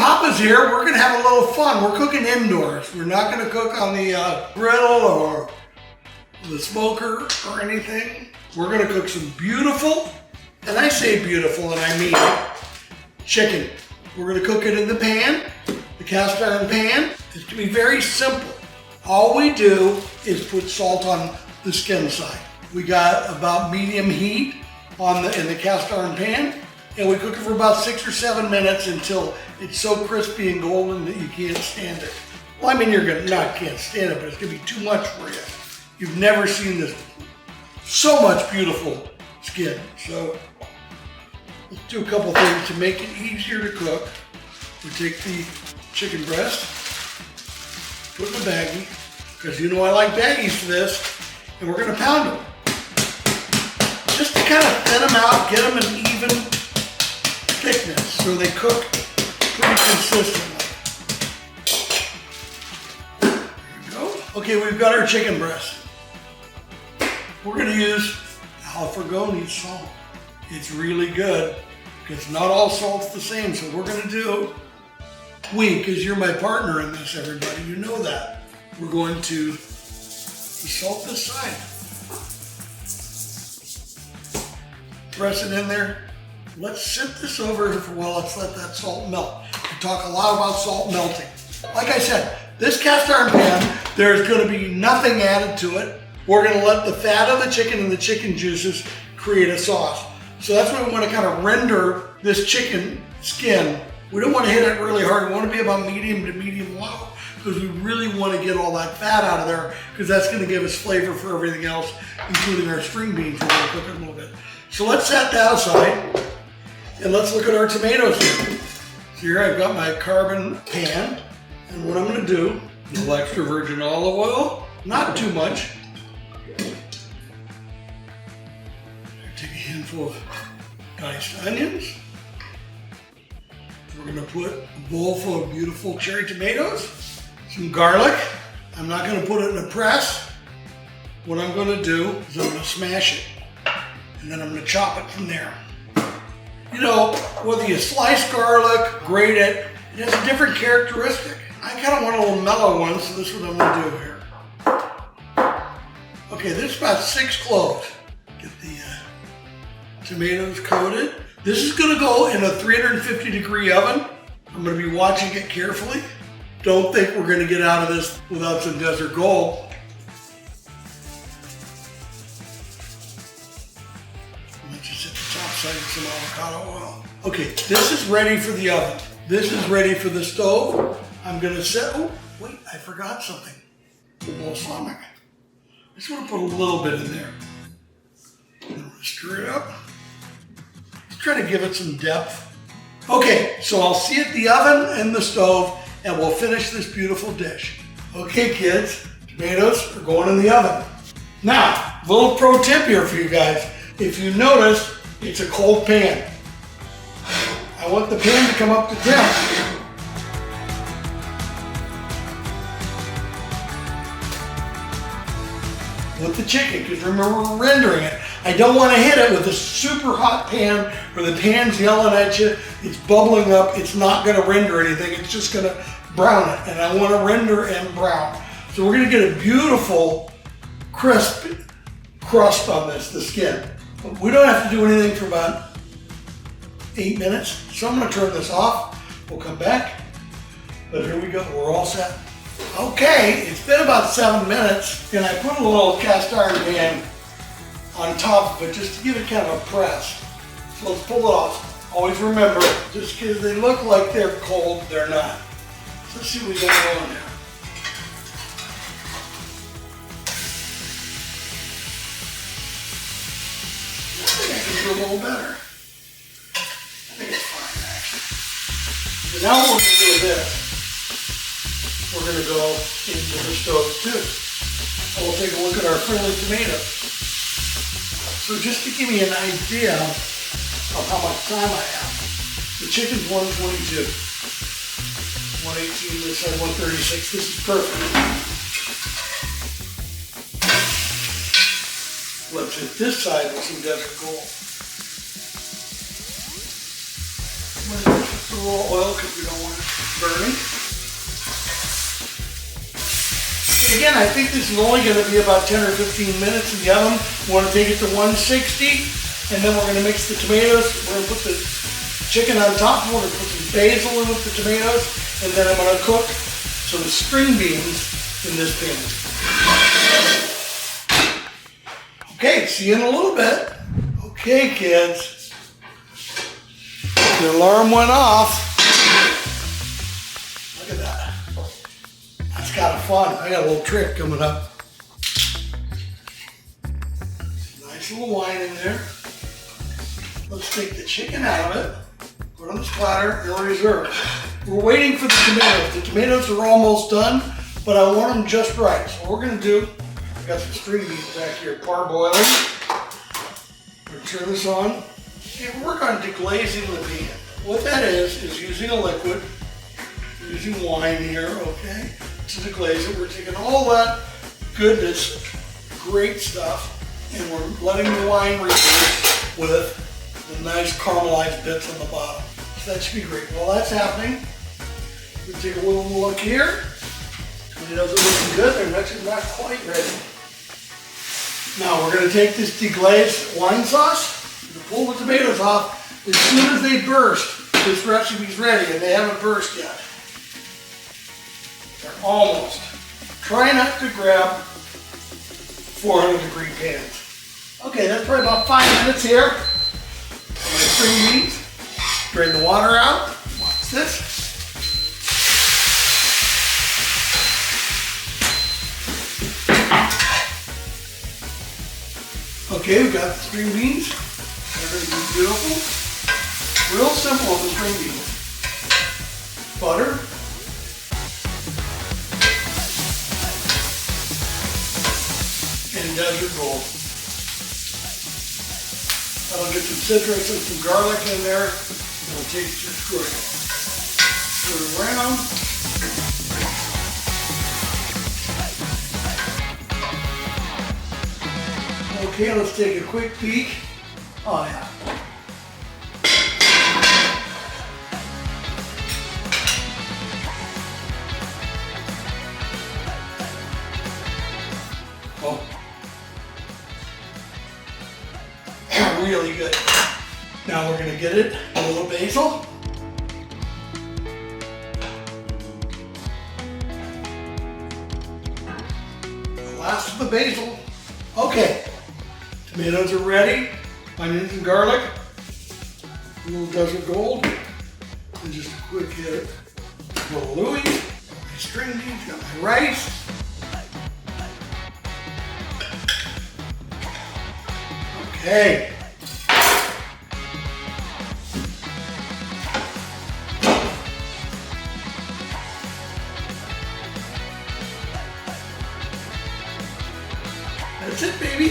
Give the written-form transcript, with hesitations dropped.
Poppa's here. We're gonna have a little fun. We're cooking indoors. We're not gonna cook on the griddle or the smoker or anything. We're gonna cook some beautiful, and I say beautiful and I mean it, chicken. We're gonna cook it in the pan, the cast iron pan. It's gonna be very simple. All we do is put salt on the skin side. We got about medium heat in the cast iron pan, and we cook it for about 6 or 7 minutes until it's so crispy and golden that you can't stand it. Well, I mean, you're gonna can't stand it, but it's gonna be too much for you. You've never seen this. So much beautiful skin. So let's do a couple things to make it easier to cook. We take the chicken breast, put in a baggie, because you know I like baggies for this, and we're gonna pound them. Just to kind of thin them out, get them an even thickness so they cook pretty consistently. There we go. Okay, we've got our chicken breast. We're gonna use Alfregoni salt. It's really good because not all salt's the same, so we're gonna do, because you're my partner in this, everybody, you know that. We're going to salt this side. Press it in there. Let's sit this over for a while. Let's let that salt melt. We talk a lot about salt melting. Like I said, this cast iron pan, there's gonna be nothing added to it. We're gonna let the fat of the chicken and the chicken juices create a sauce. So that's why we wanna kind of render this chicken skin. We don't wanna hit it really hard. We wanna be about medium to medium low because we really wanna get all that fat out of there because that's gonna give us flavor for everything else, including our string beans. We're gonna cook it a little bit. So let's set that aside and let's look at our tomatoes here. So here I've got my carbon pan, and what I'm gonna do, a little extra virgin olive oil, not too much. Take a handful of diced onions. We're gonna put a bowl full of beautiful cherry tomatoes, some garlic. I'm not gonna put it in a press. What I'm gonna do is I'm gonna smash it, and then I'm gonna chop it from there. You know, whether you slice garlic, grate it, it has a different characteristic. I kind of want a little mellow one, so this is what I'm gonna do here. Okay, this is about 6 cloves. Get the tomatoes coated. This is gonna go in a 350-degree oven. I'm gonna be watching it carefully. Don't think we're gonna get out of this without some desert gold. Let's just hit the top side with some avocado oil. Okay, this is ready for the oven. This is ready for the stove. I'm gonna set, oh, wait, I forgot something. Balsamic. I just wanna put a little bit in there. I'm gonna stir it up. Try to give it some depth. Okay, so I'll see it the oven and the stove, and we'll finish this beautiful dish. Okay, kids, tomatoes are going in the oven. Now, a little pro tip here for you guys. If you notice, it's a cold pan. I want the pan to come up to temp. With the chicken, because remember we're rendering it. I don't want to hit it with a super hot pan where the pan's yelling at you, it's bubbling up, it's not going to render anything, it's just going to brown it. And I want to render and brown. So we're going to get a beautiful crisp crust on this, the skin. We don't have to do anything for about 8 minutes. So I'm going to turn this off. We'll come back. But here we go, we're all set. Okay, it's been about 7 minutes, and I put a little cast iron pan on top of it just to give it kind of a press. So let's pull it off. Always remember, just because they look like they're cold, they're not. So let's see what we got going there. I think I can do a little better. I think it's fine, actually. So now what we're going to do with this, we're going to go into the stove too. And we'll take a look at our friendly tomatoes. So just to give you an idea of how much time I have, the chicken's 122, 118, this side 136, this is perfect. Let's hit this side with some desert gold. I'm going to put a little oil because we don't want it burning. Again, I think this is only going to be about 10 or 15 minutes in the oven. We want to take it to 160, and then we're going to mix the tomatoes. We're going to put the chicken on top. We're going to put some basil in with the tomatoes, and then I'm going to cook some string beans in this pan. Okay, see you in a little bit. Okay, kids. The alarm went off. Look at that. That's kind of fun. I got a little trick coming up. Nice little wine in there. Let's take the chicken out of it. Put it on the splatter and reserve. We're waiting for the tomatoes. The tomatoes are almost done, but I want them just right. So what we're going to do, I got some string beans back here parboiling. We're going to turn this on and work on deglazing the pan. What that is using a liquid, using wine here, okay, to deglaze it. We're taking all that goodness, great stuff, and we're letting the wine reduce with the nice caramelized bits on the bottom. So that should be great. While that's happening, we'll take a little look here. Tomatoes are looking good. They're actually not quite ready. Now we're going to take this deglazed wine sauce and pull the tomatoes off. As soon as they burst, this recipe's ready, and they haven't burst yet. They're almost. Try not to grab 400-degree pans. Okay, that's probably about 5 minutes here. My string beans. Drain the water out. Watch this. Okay, we've got the string beans. Everything's beautiful. Real simple with the string beans. Butter. And desert gold. That'll get some citrus and some garlic in there. It'll taste just great. Turn it around. Okay, let's take a quick peek. Oh yeah. Oh. Really good. Now we're going to get it a little basil. The last of the basil. Okay. Tomatoes are ready. Onions and garlic. A little desert gold. And just a quick hit. A little Louis. My string beans. Got my rice. Okay. That's it, baby.